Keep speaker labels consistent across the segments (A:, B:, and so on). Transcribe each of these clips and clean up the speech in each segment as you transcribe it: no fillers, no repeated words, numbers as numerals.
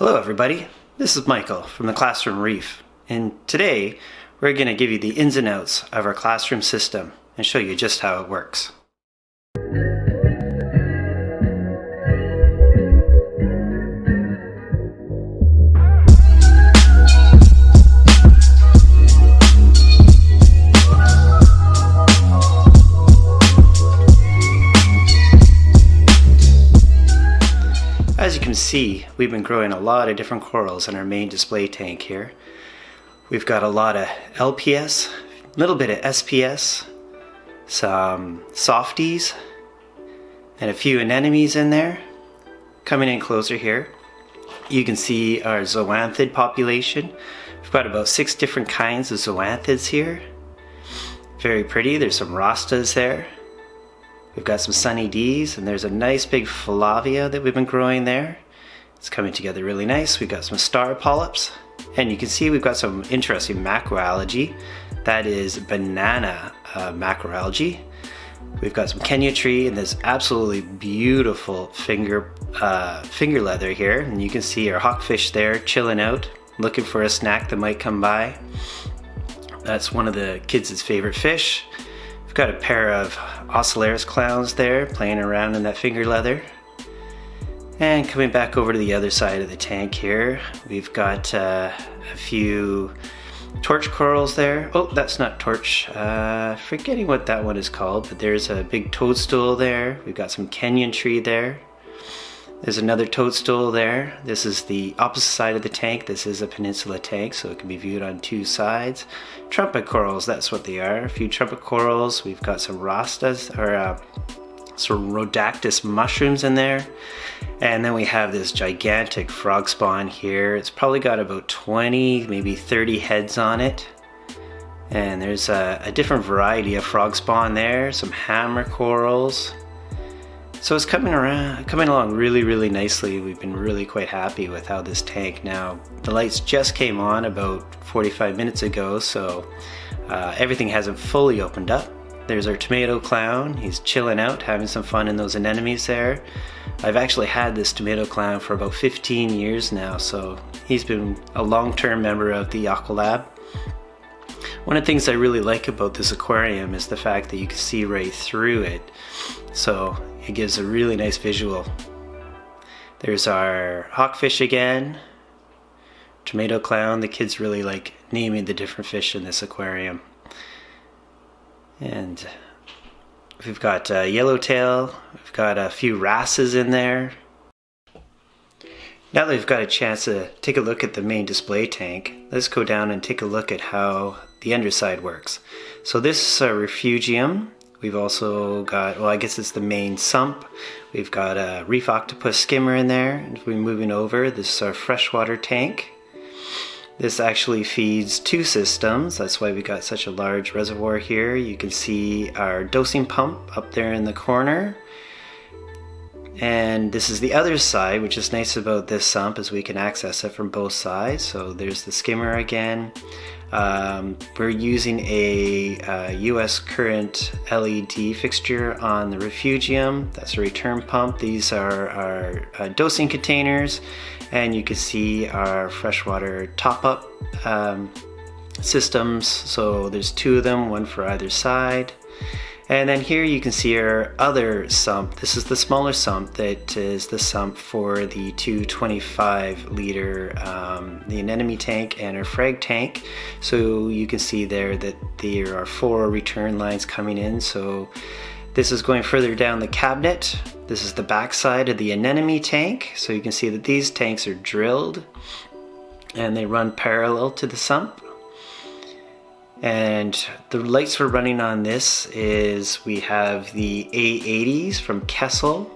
A: Hello everybody, this is Michael from the Classroom Reef, and today we're going to give you the ins and outs of our classroom system and show you just how it works. As you can see, we've been growing a lot of different corals in our main display tank here. We've got a lot of LPS, a little bit of SPS, some softies, and a few anemones in there. Coming in closer here, you can see our zoanthid population. We've got about 6 different kinds of zoanthids here. Very pretty. There's some rostas there. We've got some sunny D's, and there's a nice big Flavia that we've been growing there. It's coming together really nice. We've got some star polyps, and you can see we've got some interesting macroalgae. That is banana macroalgae. We've got some Kenya tree, and there's absolutely beautiful finger leather here. And you can see our hawkfish there chilling out, looking for a snack that might come by. That's one of the kids' favorite fish. We've got a pair of Ocellaris clowns there playing around in that finger leather. And coming back over to the other side of the tank here, we've got a few torch corals there. Oh, that's not torch. Forgetting what that one is called, but there's a big toadstool there. We've got some Kenyan tree there. There's another toadstool there. This is the opposite side of the tank. This is a peninsula tank, so it can be viewed on 2 sides. Trumpet corals, that's what they are. A few trumpet corals. We've got some rostas, or some rhodactis mushrooms in there. And then we have this gigantic frog spawn here. It's probably got about 20, maybe 30 heads on it. And there's a different variety of frog spawn there. Some hammer corals. So it's coming along really nicely. We've been really quite happy with how this tank now. The lights just came on about 45 minutes ago, so everything hasn't fully opened up. There's our tomato clown. He's chilling out, having some fun in those anemones there. I've actually had this tomato clown for about 15 years now, so he's been a long-term member of the Aqualab. One of the things I really like about this aquarium is the fact that you can see right through it. So it gives a really nice visual. There's our hawkfish again. Tomato clown. The kids really like naming the different fish in this aquarium. And we've got yellowtail. We've got a few wrasses in there. Now that we've got a chance to take a look at the main display tank, let's go down and take a look at how the underside works. So this is a refugium. We've also got, well, I guess it's the main sump. We've got a reef octopus skimmer in there. And if we're moving over, this is our freshwater tank. This actually feeds 2 systems. That's why we got such a large reservoir here. You can see our dosing pump up there in the corner. And this is the other side, which is nice about this sump, is we can access it from both sides. So there's the skimmer again. We're using a US current LED fixture on the refugium. That's a return pump. These are our dosing containers, and you can see our freshwater top-up systems. So there's 2 of them, one for either side. And then here you can see our other sump. This is the smaller sump that is the sump for the 225 liter the anemone tank and our frag tank. So you can see there that there are 4 return lines coming in. So this is going further down the cabinet. This is the back side of the anemone tank. So you can see that these tanks are drilled and they run parallel to the sump. And the lights we're running on this is we have the A80s from Kessel,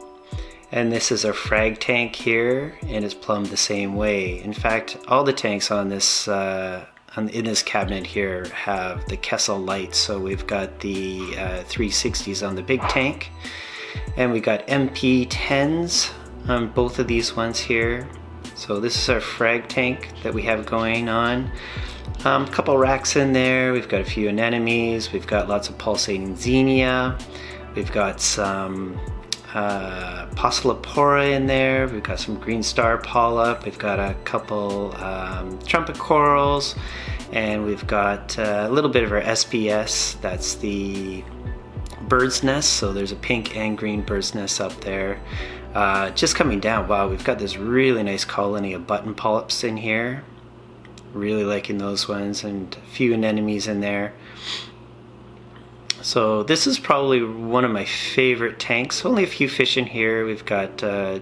A: and this is our frag tank here, and it's plumbed the same way. In fact, all the tanks on this in this cabinet here have the Kessel lights. So we've got the 360s on the big tank, and we got MP10s on both of these ones here. So this is our frag tank that we have going on. A couple racks in there. We've got a few anemones. We've got lots of pulsating xenia. We've got some Possilopora in there. We've got some green star polyp. We've got a couple trumpet corals, and we've got a little bit of our SPS. That's the bird's nest. So there's a pink and green bird's nest up there. Just coming down, wow, we've got this really nice colony of button polyps in here. Really liking those ones, and a few anemones in there. So this is probably one of my favorite tanks. Only a few fish in here. We've got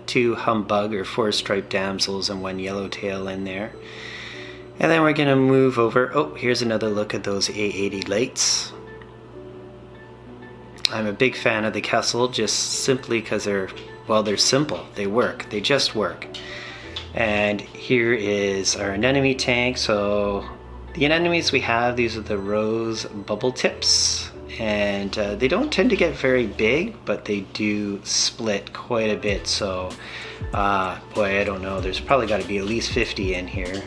A: 2 humbug or 4 striped damsels and 1 yellowtail in there. And then we're gonna move over. Oh, here's another look at those A80 lights. I'm a big fan of the Kessel, just simply because they're simple. They work. They just work. And here is our anemone tank. So the anemones we have, these are the rose bubble tips. And they don't tend to get very big, but they do split quite a bit. So boy, I don't know, there's probably got to be at least 50 in here,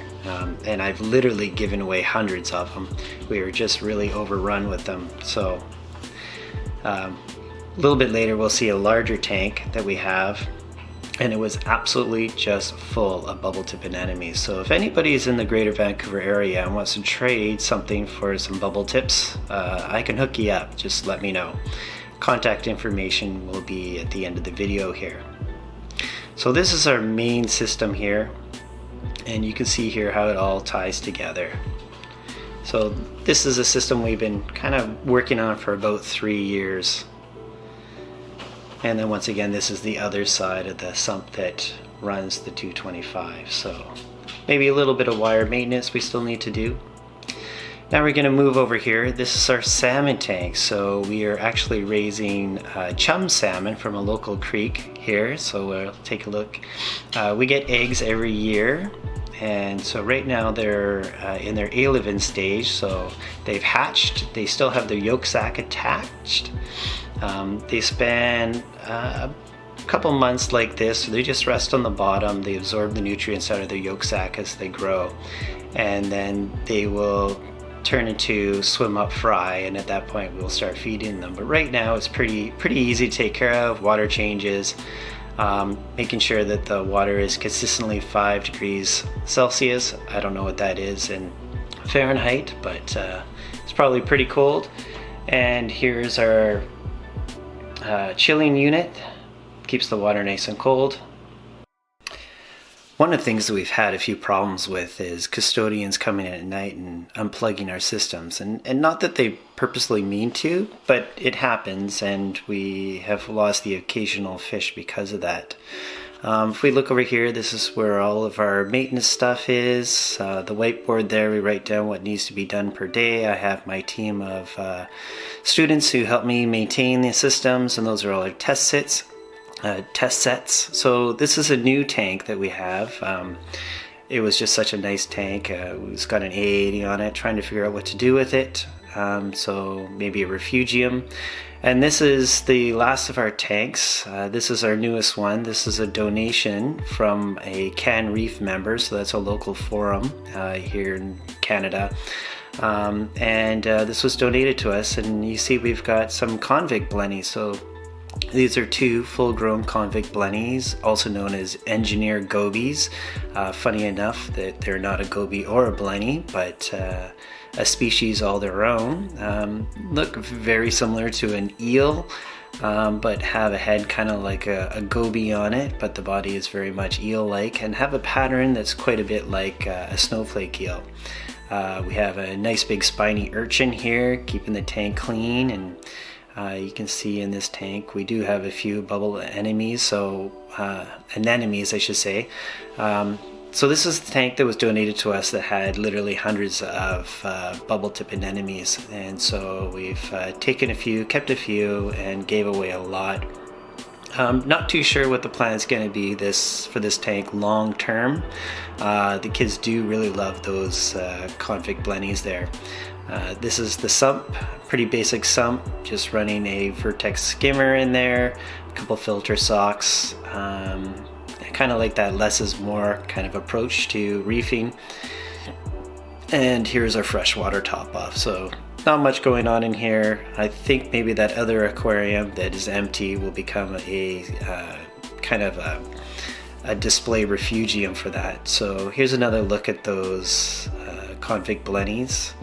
A: and I've literally given away hundreds of them. We were just really overrun with them. So a little bit later we'll see a larger tank that we have, and it was absolutely just full of bubble tip anemones. So if anybody's in the greater Vancouver area and wants to trade something for some bubble tips, I can hook you up. Just let me know. Contact information will be at the end of the video here. So this is our main system here, and you can see here how it all ties together. So this is a system we've been kind of working on for about 3 years. And then once again, this is the other side of the sump that runs the 225. So maybe a little bit of wire maintenance we still need to do. Now we're going to move over here. This is our salmon tank. So we are actually raising chum salmon from a local creek here. So we'll take a look. We get eggs every year. And so right now they're in their A-living stage. So they've hatched. They still have their yolk sac attached. They spend a couple months like this, so they just rest on the bottom. They absorb the nutrients out of their yolk sac as they grow, and then they will turn into swim up fry, and at that point we'll start feeding them. But right now it's pretty easy to take care of. Water changes, making sure that the water is consistently 5 degrees Celsius. I don't know what that is in Fahrenheit, but it's probably pretty cold. And here's our chilling unit. Keeps the water nice and cold. One of the things that we've had a few problems with is custodians coming in at night and unplugging our systems, and not that they purposely mean to, but it happens, and we have lost the occasional fish because of that. If we look over here, this is where all of our maintenance stuff is. The whiteboard there, we write down what needs to be done per day. I have my team of students who help me maintain the systems, and those are all our test sets. So this is a new tank that we have. It was just such a nice tank. It's got an A80 on it, trying to figure out what to do with it. So maybe a refugium. And this is the last of our tanks. This is our newest one. This is a donation from a Reef member, so that's a local forum here in Canada. This was donated to us, and you see we've got some convict blennies. So these are 2 full-grown convict blennies, also known as engineer gobies. Funny enough that they're not a goby or a blenny, but a species all their own. Look very similar to an eel, but have a head kind of like a goby on it, but the body is very much eel-like, and have a pattern that's quite a bit like a snowflake eel. We have a nice big spiny urchin here, keeping the tank clean, and you can see in this tank we do have a few bubble anemones, so anemones I should say. So this is the tank that was donated to us that had literally hundreds of bubble tip anemones, and so we've taken a few, kept a few, and gave away a lot. Not too sure what the plan is going to be for this tank long term. The kids do really love those convict blennies there. This is the sump, pretty basic sump, just running a Vertex skimmer in there, a couple filter socks. Kind of like that less is more kind of approach to reefing. And here's our freshwater top off. So not much going on in here. I think maybe that other aquarium that is empty will become a kind of a display refugium for that. So here's another look at those convict blennies.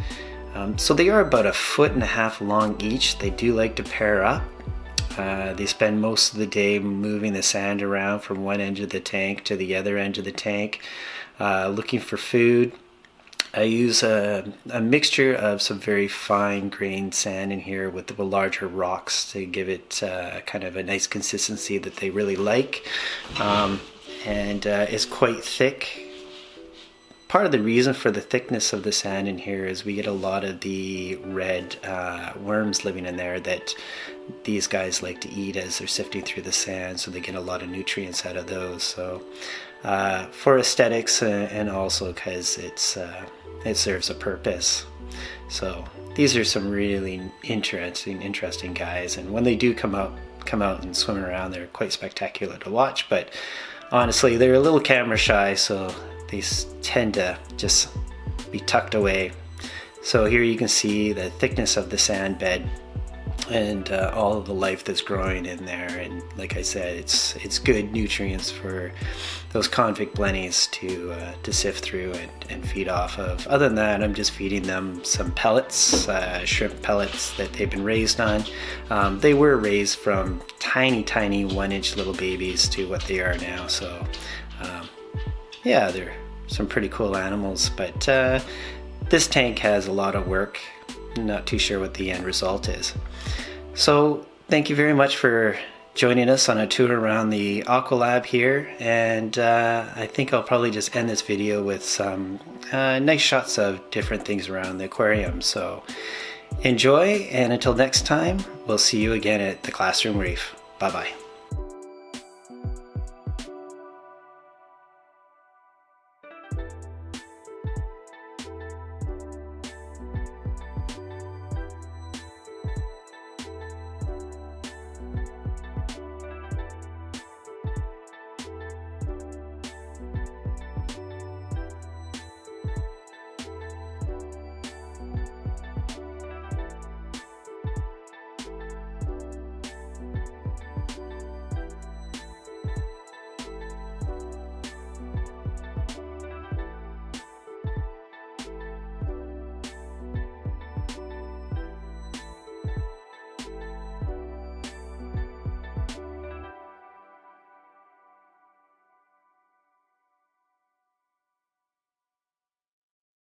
A: So they are about 1.5 feet long each. They do like to pair up. They spend most of the day moving the sand around from one end of the tank to the other end of the tank, looking for food. I use a mixture of some very fine grained sand in here with the larger rocks to give it kind of a nice consistency that they really like. And it's quite thick. Part of the reason for the thickness of the sand in here is we get a lot of the red worms living in there that these guys like to eat as they're sifting through the sand, so they get a lot of nutrients out of those. So for aesthetics and also because it serves a purpose. So these are some really interesting guys, and when they do come out and swim around, they're quite spectacular to watch. But honestly, they're a little camera shy, so they tend to just be tucked away. So here you can see the thickness of the sand bed and all of the life that's growing in there. And like I said, it's good nutrients for those convict blennies to sift through and feed off of. Other than that, I'm just feeding them some pellets, shrimp pellets that they've been raised on. They were raised from tiny 1-inch little babies to what they are now. So yeah, they're some pretty cool animals, but this tank has a lot of work. Not too sure what the end result is. So thank you very much for joining us on a tour around the Aqualab here, and I think I'll probably just end this video with some nice shots of different things around the aquarium. So enjoy, and until next time, we'll see you again at the Classroom Reef. Bye bye.